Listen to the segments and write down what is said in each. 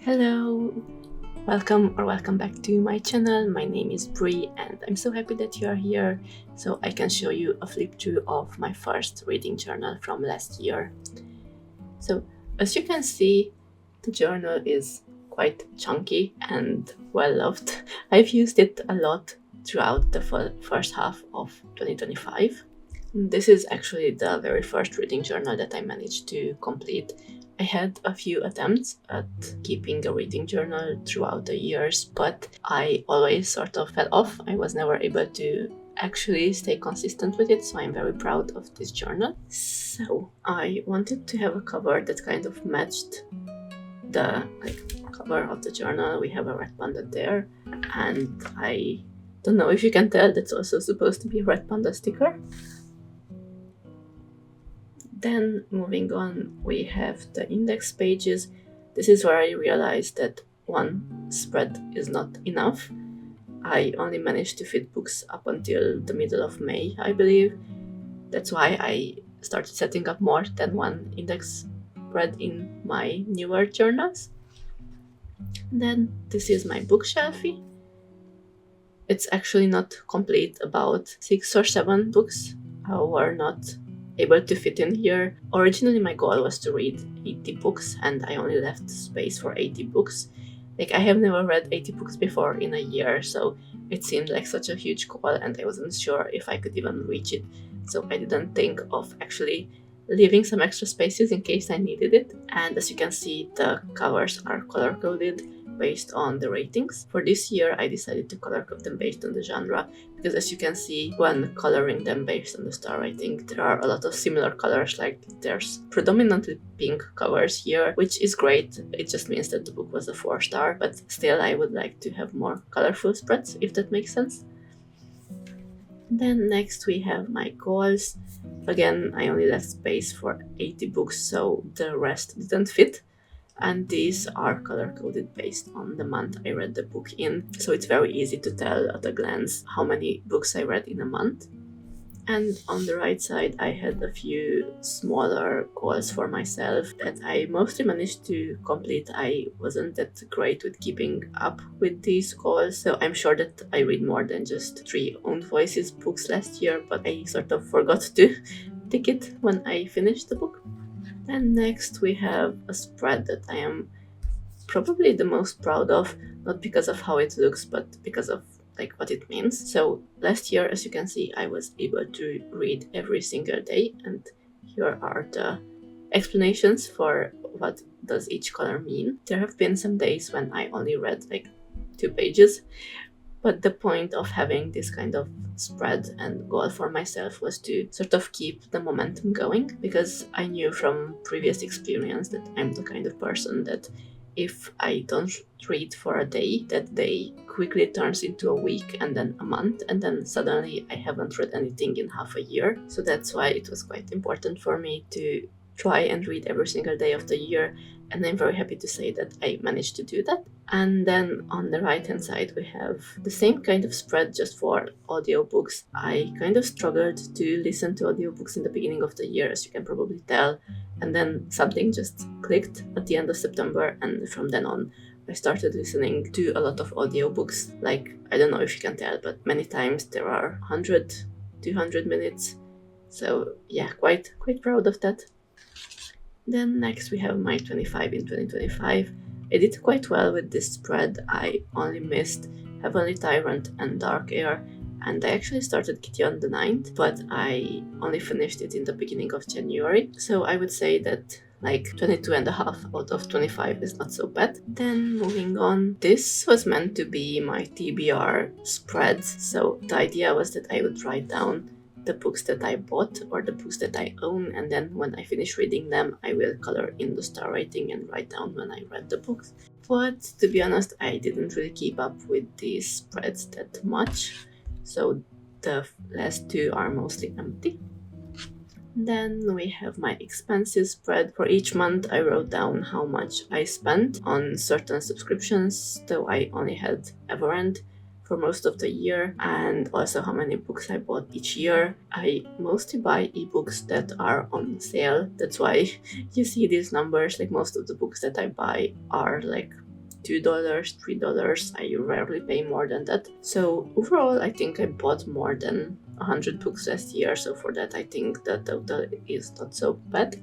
Hello, welcome back to my channel. My name is Brie and I'm so happy that you are here so I can show you a flip through of my first reading journal from last year. So as you can see, the journal is quite chunky and well loved. I've used it a lot throughout the first half of 2025. This is actually the very first reading journal that I managed to complete. I had a few attempts at keeping a reading journal throughout the years, but I always sort of fell off. I was never able to actually stay consistent with it, so I'm very proud of this journal. So I wanted to have a cover that kind of matched the cover of the journal. We have a red panda there, and I don't know if you can tell, that's also supposed to be a red panda sticker. Then moving on, we have the index pages. This is where I realized that one spread is not enough. I only managed to fit books up until the middle of May, I believe. That's why I started setting up more than one index spread in my newer journals. Then this is my bookshelfie. It's actually not complete. About 6 or 7 books were not able to fit in here. Originally my goal was to read 80 books and I only left space for 80 books. I have never read 80 books before in a year, so it seemed like such a huge goal and I wasn't sure if I could even reach it. So I didn't think of actually leaving some extra spaces in case I needed it. And as you can see, the covers are color coded based on the ratings. For this year, I decided to color code them based on the genre, because as you can see, when coloring them based on the star rating, there are a lot of similar colors. Like there's predominantly pink covers here, which is great. It just means that the book was a 4-star, but still I would like to have more colorful spreads, if that makes sense. Then next we have my goals. Again, I only left space for 80 books, so the rest didn't fit. And these are color-coded based on the month I read the book in. So it's very easy to tell at a glance how many books I read in a month. And on the right side, I had a few smaller goals for myself that I mostly managed to complete. I wasn't that great with keeping up with these goals, so I'm sure that I read more than just 3 owned voices books last year, but I sort of forgot to tick it when I finished the book. And next we have a spread that I am probably the most proud of, not because of how it looks, but because of what it means. So last year, as you can see, I was able to read every single day, and here are the explanations for what does each color mean. There have been some days when I only read 2 pages, but the point of having this kind of spread and goal for myself was to sort of keep the momentum going, because I knew from previous experience that I'm the kind of person that if I don't read for a day, that day quickly turns into a week and then a month, and then suddenly I haven't read anything in half a year. So that's why it was quite important for me to try and read every single day of the year, and I'm very happy to say that I managed to do that. And then on the right hand side we have the same kind of spread, just for audiobooks. I kind of struggled to listen to audiobooks in the beginning of the year, as you can probably tell, and then something just clicked at the end of September, and from then on I started listening to a lot of audiobooks. I don't know if you can tell, but many times there are 100, 200 minutes. So yeah, quite proud of that. Then next we have my 25 in 2025. I did quite well with this spread. I only missed Heavenly Tyrant and Dark Air, and I actually started Kitty on the 9th, but I only finished it in the beginning of January. So I would say that 22.5 out of 25 is not so bad. Then moving on, this was meant to be my TBR spread. So the idea was that I would write down the books that I bought or the books that I own, and then when I finish reading them, I will color in the star rating and write down when I read the books. But to be honest, I didn't really keep up with these spreads that much, so the last 2 are mostly empty. Then we have my expenses spread. For each month I wrote down how much I spent on certain subscriptions, though I only had Everend for most of the year, and also how many books I bought each year. I mostly buy ebooks that are on sale. That's why you see these numbers. Most of the books that I buy are $2, $3. I rarely pay more than that. So overall, I think I bought more than 100 books last year, so for that I think the total is not so bad.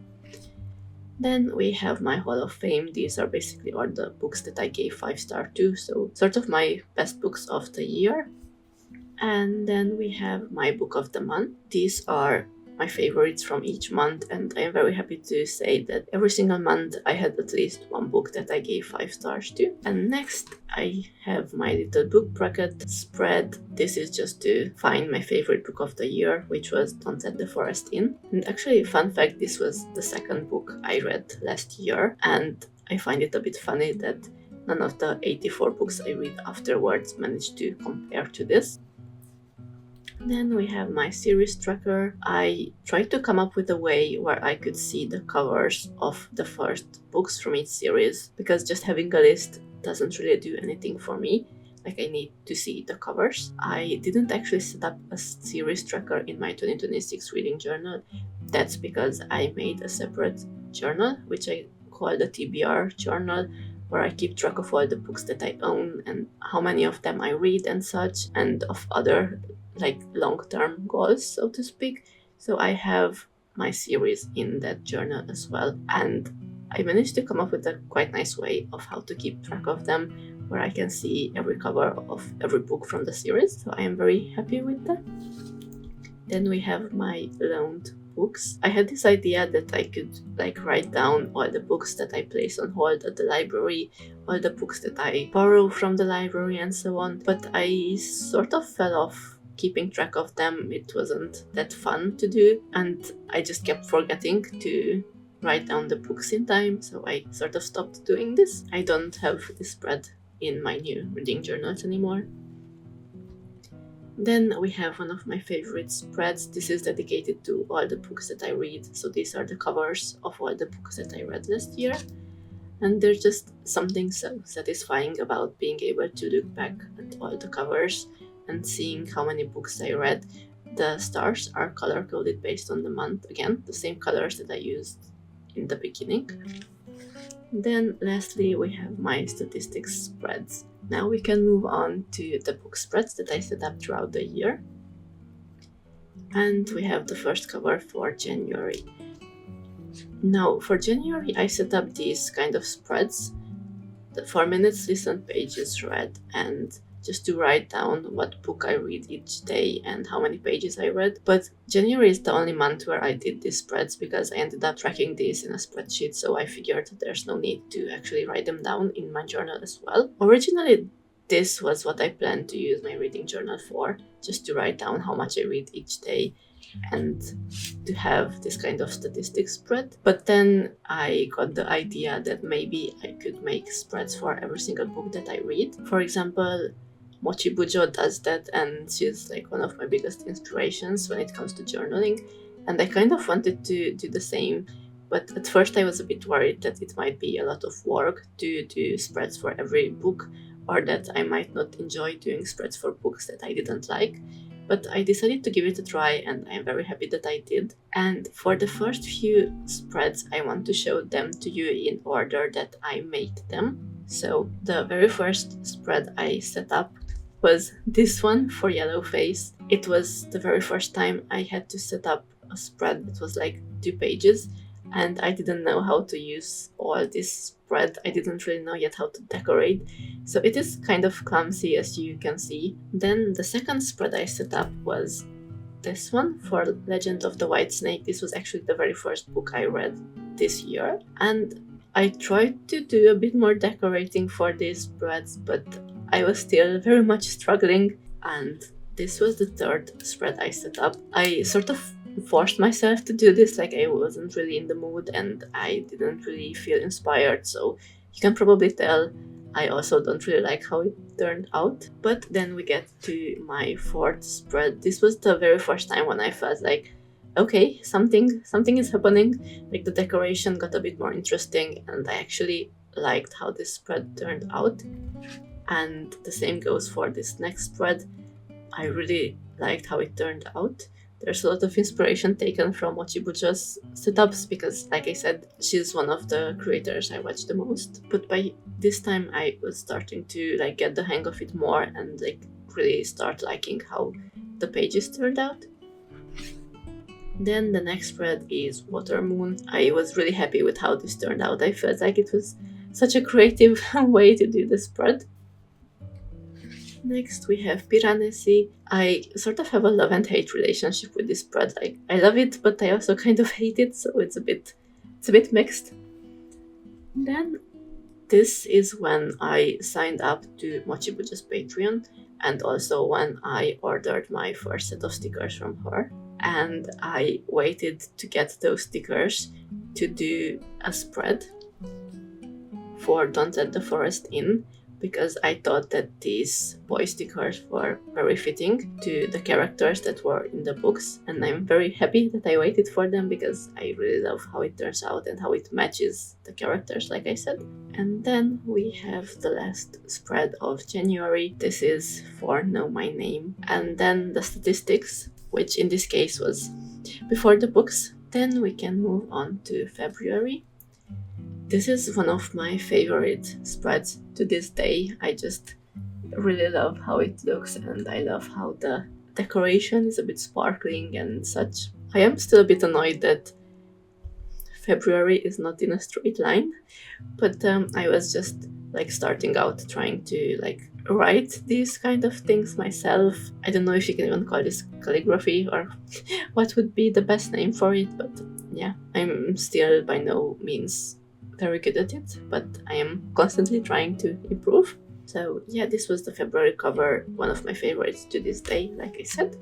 Then we have my Hall of Fame. These are basically all the books that I gave 5-star to, so sort of my best books of the year. And then we have my book of the month. These are my favorites from each month, and I am very happy to say that every single month I had at least one book that I gave 5 stars to. And next I have my little book bracket spread. This is just to find my favorite book of the year, which was Don't Set the Forest In. And actually, fun fact, this was the second book I read last year, and I find it a bit funny that none of the 84 books I read afterwards managed to compare to this. Then we have my series tracker. I tried to come up with a way where I could see the covers of the first books from each series, because just having a list doesn't really do anything for me. Like, I need to see the covers. I didn't actually set up a series tracker in my 2026 reading journal. That's because I made a separate journal, which I call the TBR journal, where I keep track of all the books that I own and how many of them I read and such, and of other like long-term goals, so to speak. So I have my series in that journal as well, and I managed to come up with a quite nice way of how to keep track of them, where I can see every cover of every book from the series, so I am very happy with that. Then we have my loaned books. I had this idea that I could like write down all the books that I place on hold at the library, all the books that I borrow from the library and so on, but I sort of fell off keeping track of them. It wasn't that fun to do, and I just kept forgetting to write down the books in time, so I sort of stopped doing this. I don't have this spread in my new reading journals anymore. Then we have one of my favorite spreads. This is dedicated to all the books that I read, so these are the covers of all the books that I read last year. And there's just something so satisfying about being able to look back at all the covers and seeing how many books I read. The stars are color-coded based on the month. Again, the same colors that I used in the beginning. Then lastly, we have my statistics spreads. Now we can move on to the book spreads that I set up throughout the year. And we have the first cover for January. Now, for January, I set up these kind of spreads, the 4 minutes listened, pages read, and just to write down what book I read each day and how many pages I read. But January is the only month where I did these spreads, because I ended up tracking these in a spreadsheet, so I figured there's no need to actually write them down in my journal as well. Originally, this was what I planned to use my reading journal for, just to write down how much I read each day and to have this kind of statistics spread. But then I got the idea that maybe I could make spreads for every single book that I read. For example, Mochi Bujo does that, and she's like one of my biggest inspirations when it comes to journaling, and I kind of wanted to do the same, but at first I was a bit worried that it might be a lot of work to do spreads for every book, or that I might not enjoy doing spreads for books that I didn't like. But I decided to give it a try, and I'm very happy that I did. And for the first few spreads, I want to show them to you in order that I made them. So the very first spread I set up was this one for Yellow Face. It was the very first time I had to set up a spread that was like 2 pages, and I didn't know how to use all this spread. I didn't really know yet how to decorate, so it is kind of clumsy, as you can see. Then the second spread I set up was this one for Legend of the White Snake. This was actually the very first book I read this year, and I tried to do a bit more decorating for these spreads, but I was still very much struggling, and this was the third spread I set up. I sort of forced myself to do this, like I wasn't really in the mood and I didn't really feel inspired, so you can probably tell I also don't really like how it turned out. But then we get to my fourth spread. This was the very first time when I felt like, okay, something is happening. Like the decoration got a bit more interesting, and I actually liked how this spread turned out. And the same goes for this next spread. I really liked how it turned out. There's a lot of inspiration taken from Mochibuja's setups because, like I said, she's one of the creators I watch the most. But by this time, I was starting to like get the hang of it more and like really start liking how the pages turned out. Then the next spread is Water Moon. I was really happy with how this turned out. I felt like it was such a creative way to do the spread. Next we have Piranesi. I sort of have a love and hate relationship with this spread. Like, I love it, but I also kind of hate it, so it's a bit mixed. Then this is when I signed up to Mochibuja's Patreon, and also when I ordered my first set of stickers from her. And I waited to get those stickers to do a spread for Don't Let the Forest In, because I thought that these boy stickers were very fitting to the characters that were in the books, and I'm very happy that I waited for them because I really love how it turns out and how it matches the characters, like I said. And then we have the last spread of January. This is for Know My Name. And then the statistics, which in this case was before the books. Then we can move on to February. This is one of my favorite spreads to this day. I just really love how it looks, and I love how the decoration is a bit sparkling and such. I am still a bit annoyed that February is not in a straight line, but I was just like starting out trying to like write these kind of things myself. I don't know if you can even call this calligraphy or what would be the best name for it, but yeah, I'm still by no means very good at it, but I am constantly trying to improve. So yeah, this was the February cover, one of my favorites to this day, like I said.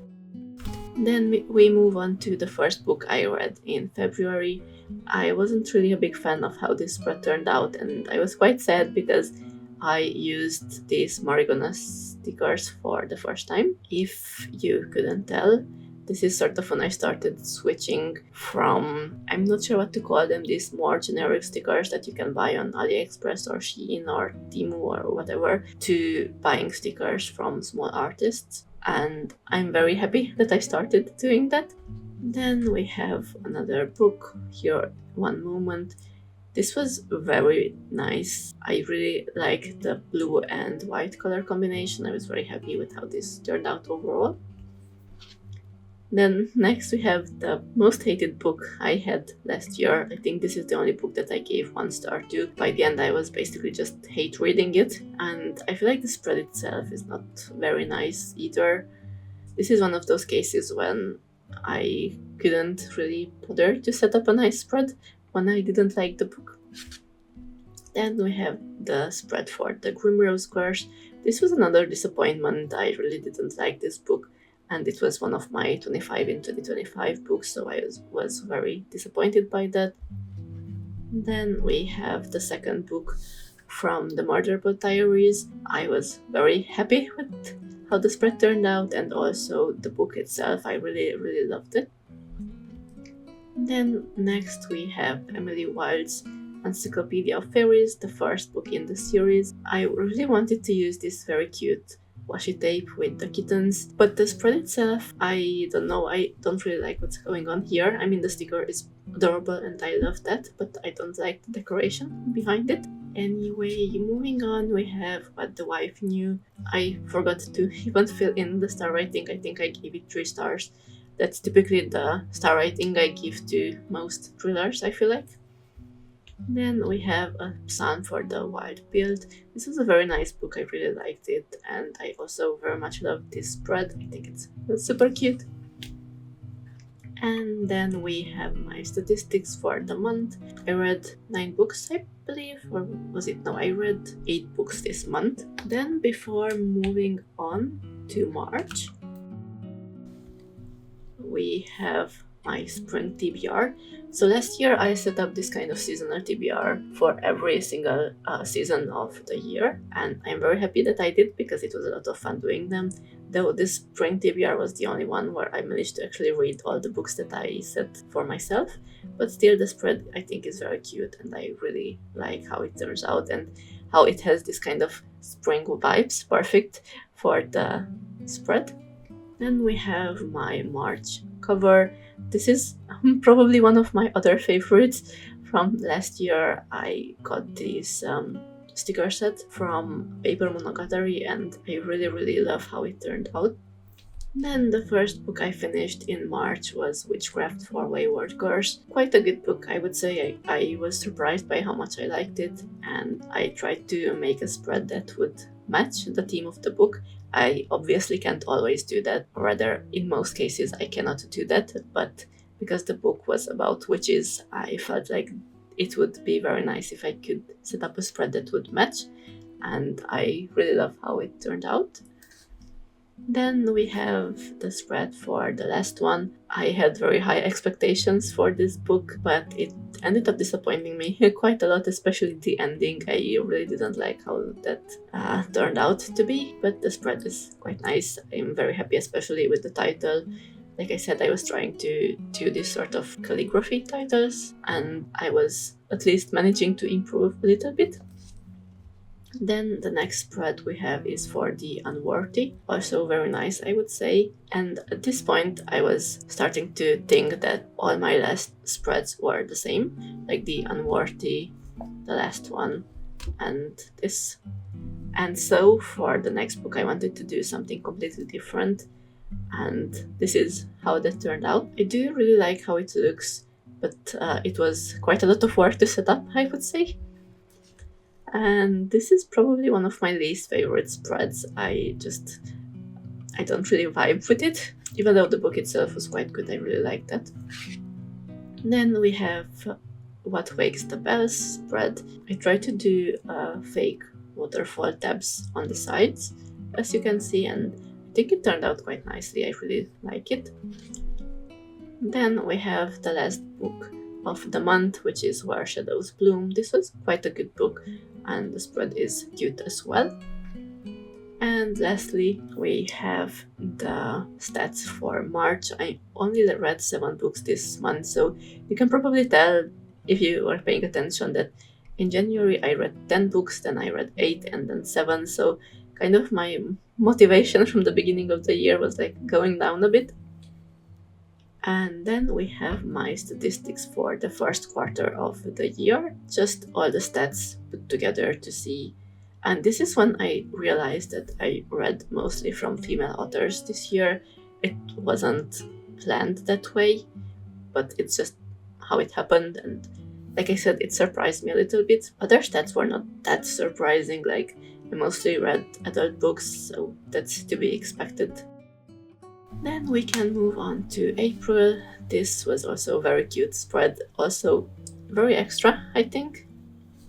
Then we move on to the first book I read in February. I wasn't really a big fan of how this spread turned out, and I was quite sad because I used these Marigona stickers for the first time. If you couldn't tell, this is sort of when I started switching from, I'm not sure what to call them, these more generic stickers that you can buy on AliExpress or Shein or Temu or whatever, to buying stickers from small artists. And I'm very happy that I started doing that. Then we have another book here, One Moment. This was very nice. I really like the blue and white color combination. I was very happy with how this turned out overall. Then next we have the most hated book I had last year. I think this is the only book that I gave 1 star to. By the end I was basically just hate reading it, and I feel like the spread itself is not very nice either. This is one of those cases when I couldn't really bother to set up a nice spread when I didn't like the book. Then we have the spread for the Grimrose Curse. This was another disappointment. I really didn't like this book, and it was one of my 25 in 2025 books, so I was very disappointed by that. Then we have the second book from the Mar-Apr Diaries. I was very happy with how the spread turned out, and also the book itself. I really loved it. Then next we have Emily Wilde's Encyclopedia of Fairies, the first book in the series. I really wanted to use this very cute washi tape with the kittens, but the spread itself, I don't know, I don't really like what's going on here. I mean, the sticker is adorable and I love that, but I don't like the decoration behind it. Anyway, moving on, we have What the Wife Knew. I forgot to even fill in the star rating. I think I gave it 3 stars. That's typically the star rating I give to most thrillers, I feel like. Then we have A Psalm for the Wild Build. This was a very nice book. I really liked it, and I also very much loved this spread. I think it's super cute. And then we have my statistics for the month. I read 9 books, I believe, or was it? No, I read 8 books this month. Then before moving on to March, we have my spring TBR. So last year I set up this kind of seasonal TBR for every single season of the year, and I'm very happy that I did because it was a lot of fun doing them. Though this spring TBR was the only one where I managed to actually read all the books that I set for myself, but still the spread I think is very cute, and I really like how it turns out and how it has this kind of spring vibes, perfect for the spread. Then we have my March cover. This is probably one of my other favorites from last year. I got this sticker set from Paper Monogatari and I really love how it turned out. Then the first book I finished in March was Witchcraft for Wayward Girls. Quite a good book, I would say. I was surprised by how much I liked it, and I tried to make a spread that would match the theme of the book. I obviously can't always do that, or rather, in most cases, I cannot do that, but because the book was about witches, I felt like it would be very nice if I could set up a spread that would match, and I really love how it turned out. Then we have the spread for the last one. I had very high expectations for this book, but it ended up disappointing me quite a lot, especially the ending. I really didn't like how that turned out to be, but the spread is quite nice. I'm very happy, especially with the title. Like I said, I was trying to do this sort of calligraphy titles, and I was at least managing to improve a little bit. Then the next spread we have is for The Unworthy, also very nice, I would say. And at this point I was starting to think that all my last spreads were the same, like The Unworthy, the last one, and this. And so for the next book I wanted to do something completely different, and this is how that turned out. I do really like how it looks, but it was quite a lot of work to set up, I would say. And this is probably one of my least favorite spreads. I don't really vibe with it, even though the book itself was quite good. I really liked that. Then we have What Wakes the Bells spread. I tried to do fake waterfall tabs on the sides, as you can see, and I think it turned out quite nicely. I really like it. Then we have the last book of the month, which is Where Shadows Bloom. This was quite a good book, and the spread is cute as well. And lastly, we have the stats for March. I only read 7 books this month, so you can probably tell if you are paying attention that in January I read 10 books, then I read 8 and then 7, so kind of my motivation from the beginning of the year was like going down a bit. And then we have my statistics for the first quarter of the year, just all the stats put together to see. And this is when I realized that I read mostly from female authors this year. It wasn't planned that way, but it's just how it happened. And like I said, it surprised me a little bit. Other stats were not that surprising, like I mostly read adult books, so that's to be expected. Then we can move on to April. This was also a very cute spread, also very extra, I think.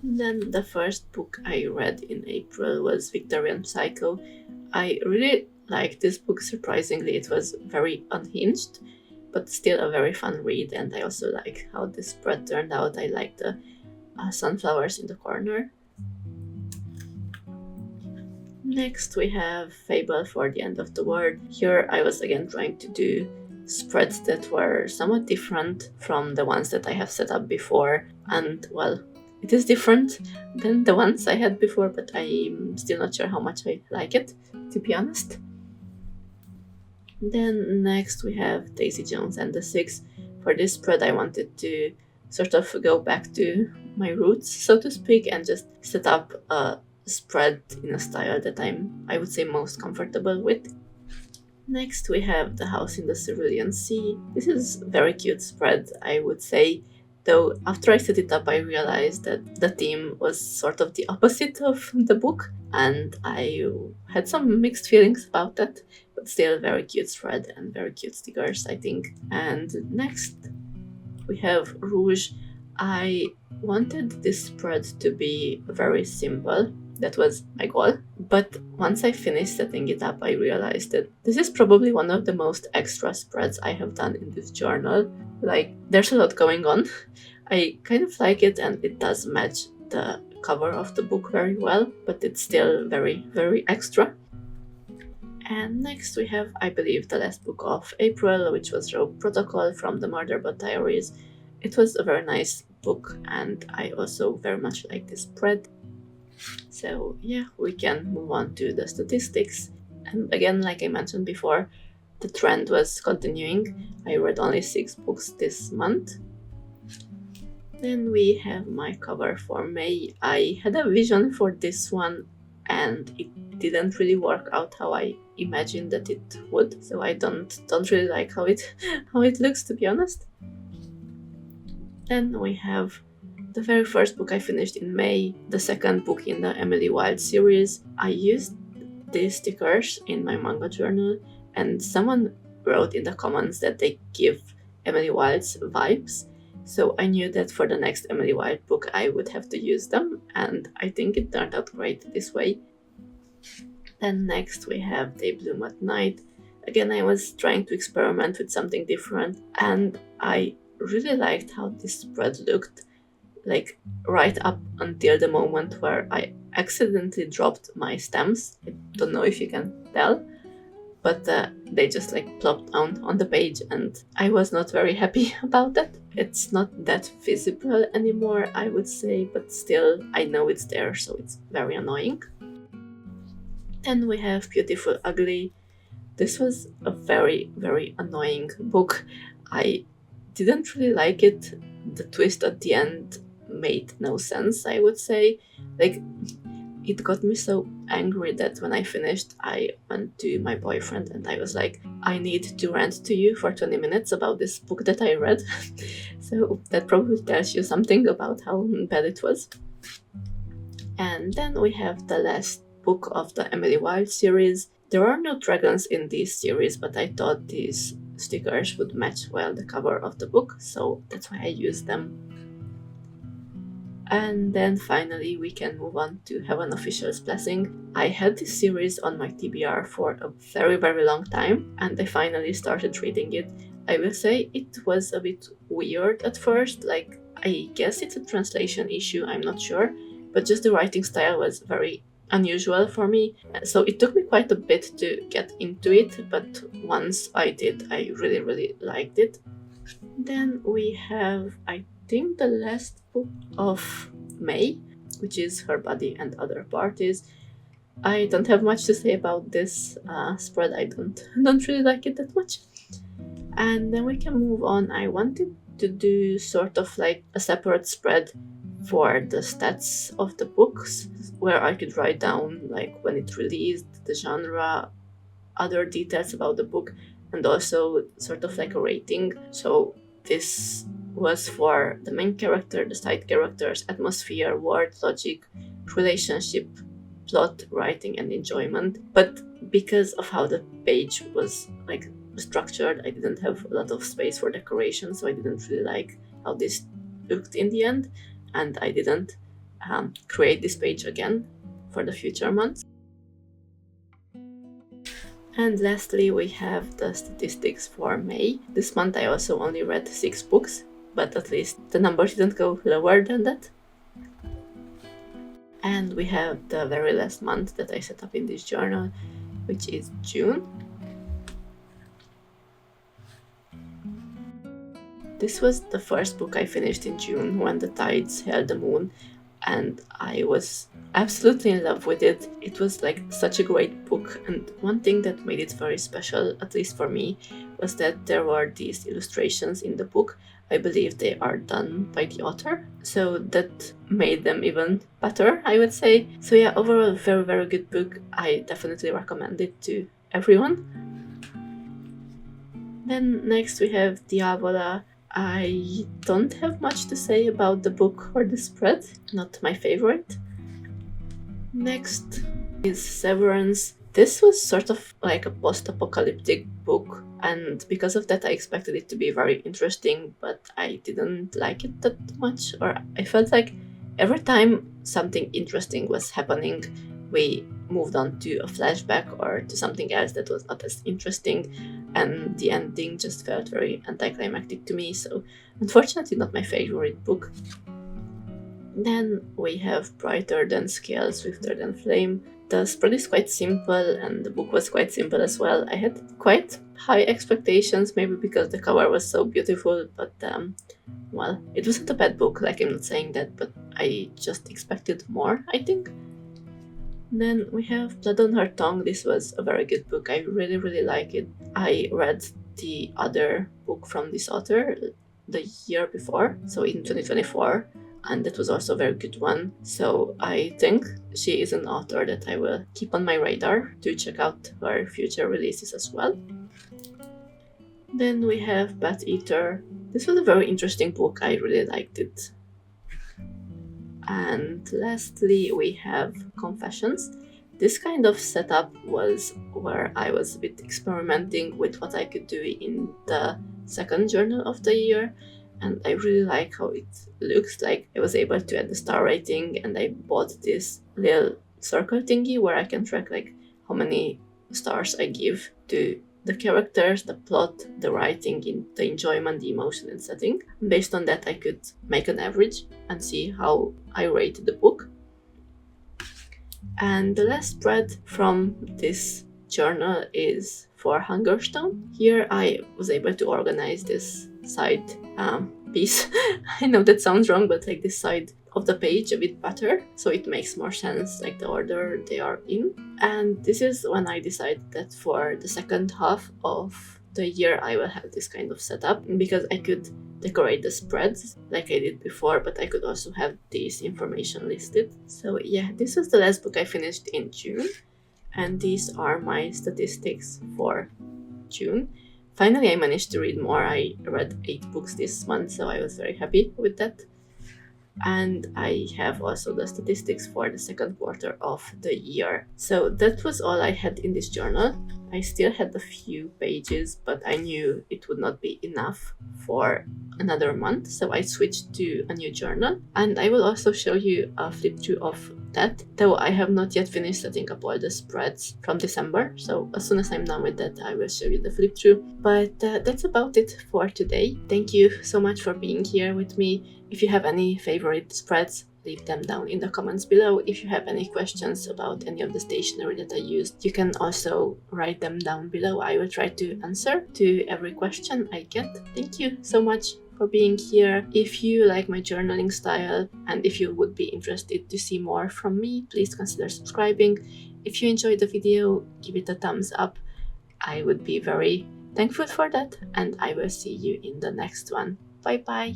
Then the first book I read in April was Victorian Psycho. I really liked this book, surprisingly. It was very unhinged, but still a very fun read, and I also like how this spread turned out. I like the sunflowers in the corner. Next we have Fable for the End of the World. Here I was again trying to do spreads that were somewhat different from the ones that I have set up before, and well, it is different than the ones I had before, but I'm still not sure how much I like it, to be honest. Then next we have Daisy Jones and the Six. For this spread I wanted to sort of go back to my roots, so to speak, and just set up a spread in a style that I would say most comfortable with. Next we have The House in the Cerulean Sea. This is a very cute spread, I would say, though after I set it up I realized that the theme was sort of the opposite of the book, and I had some mixed feelings about that, but still very cute spread and very cute stickers, I think. And next we have Rouge. I wanted this spread to be very simple. That was my goal. But once I finished setting it up, I realized that this is probably one of the most extra spreads I have done in this journal. Like, there's a lot going on. I kind of like it, and it does match the cover of the book very well, but it's still very extra. And next we have, I believe, the last book of April, which was Rogue Protocol from the Murderbot Diaries. It was a very nice book, and I also very much like this spread. So yeah, we can move on to the statistics. And again, like I mentioned before, the trend was continuing. I read only 6 books this month. Then we have my cover for May. I had a vision for this one and it didn't really work out how I imagined that it would, so I don't really like how it looks, to be honest. Then we have the very first book I finished in May, the second book in the Emily Wilde series. I used these stickers in my manga journal, and someone wrote in the comments that they give Emily Wilde's vibes, so I knew that for the next Emily Wilde book I would have to use them, and I think it turned out great this way. Then next we have They Bloom at Night. Again, I was trying to experiment with something different, and I really liked how this spread looked, like right up until the moment where I accidentally dropped my stems. I don't know if you can tell, but they just like plopped down on the page, and I was not very happy about that. It's not that visible anymore, I would say, but still I know it's there, so it's very annoying. Then we have Beautiful Ugly. This was a very, very annoying book. I didn't really like it. The twist at the end made no sense, I would say. Like, it got me so angry that when I finished, I went to my boyfriend and I was like, I need to rant to you for 20 minutes about this book that I read. So that probably tells you something about how bad it was. And then we have the last book of the Emily Wilde series. There are no dragons in this series, but I thought these stickers would match well the cover of the book, so that's why I used them. And then finally we can move on to Heaven Official's Blessing. I had this series on my TBR for a very, very long time, and I finally started reading it. I will say it was a bit weird at first, like I guess it's a translation issue, I'm not sure, but just the writing style was very unusual for me, so it took me quite a bit to get into it, but once I did, I really, really liked it. Then we have, I think, the last book of May, which is Her Body and Other Parties. I don't have much to say about this spread. I don't really like it that much. And then we can move on. I wanted to do sort of like a separate spread for the stats of the books, where I could write down like when it released, the genre, other details about the book, and also sort of like a rating. So this was for the main character, the side characters, atmosphere, word, logic, relationship, plot, writing, and enjoyment. But because of how the page was like structured, I didn't have a lot of space for decoration, so I didn't really like how this looked in the end, and I didn't create this page again for the future months. And lastly, we have the statistics for May. This month I also only read 6 books, but at least the number didn't go lower than that. And we have the very last month that I set up in this journal, which is June. This was the first book I finished in June, When the Tides Held the Moon, and I was absolutely in love with it. It was like such a great book, and one thing that made it very special, at least for me, was that there were these illustrations in the book. I believe they are done by the author, so that made them even better, I would say. So yeah, overall, very, very good book. I definitely recommend it to everyone. Then next we have Diavola. I don't have much to say about the book or the spread, not my favorite. Next is Severance. This was sort of like a post-apocalyptic book, and because of that I expected it to be very interesting, but I didn't like it that much, or I felt like every time something interesting was happening, we moved on to a flashback or to something else that was not as interesting, and the ending just felt very anticlimactic to me, so unfortunately not my favorite book. Then we have Brighter Than Scale, Swifter Than Flame. The spread is quite simple, and the book was quite simple as well. I had quite high expectations, maybe because the cover was so beautiful, but well, it wasn't a bad book, like I'm not saying that, but I just expected more, I think. Then we have Blood on Her Tongue. This was a very good book. I really like it. I read the other book from this author the year before, so in 2024, and that was also a very good one. So I think she is an author that I will keep on my radar to check out her future releases as well. Then we have Bat Eater. This was a very interesting book. I really liked it. And lastly, we have Confessions. This kind of setup was where I was a bit experimenting with what I could do in the second journal of the year, and I really like how it looks. Like, I was able to add the star rating, and I bought this little circle thingy where I can track like how many stars I give to the characters, the plot, the writing, the enjoyment, the emotion, and setting. And based on that, I could make an average and see how I rate the book. And the last spread from this journal is for Hungerstone. Here I was able to organize this side piece. I know that sounds wrong, but like this side of the page a bit better, so it makes more sense, like the order they are in. And this is when I decided that for the second half of the year I will have this kind of setup, because I could decorate the spreads like I did before, but I could also have this information listed. So yeah, this was the last book I finished in June, and these are my statistics for June. Finally, I managed to read more. I read 8 books this month, so I was very happy with that. And I have also the statistics for the second quarter of the year. So that was all I had in this journal. I still had a few pages, but I knew it would not be enough for another month, so I switched to a new journal. And I will also show you a flip through of that, though I have not yet finished setting up all the spreads from December, so as soon as I'm done with that, I will show you the flip through. But that's about it for today. Thank you so much for being here with me. If you have any favorite spreads, leave them down in the comments below. If you have any questions about any of the stationery that I used, you can also write them down below. I will try to answer to every question I get. Thank you so much for being here. If you like my journaling style and if you would be interested to see more from me, please consider subscribing. If you enjoyed the video, give it a thumbs up. I would be very thankful for that, and I will see you in the next one. Bye bye.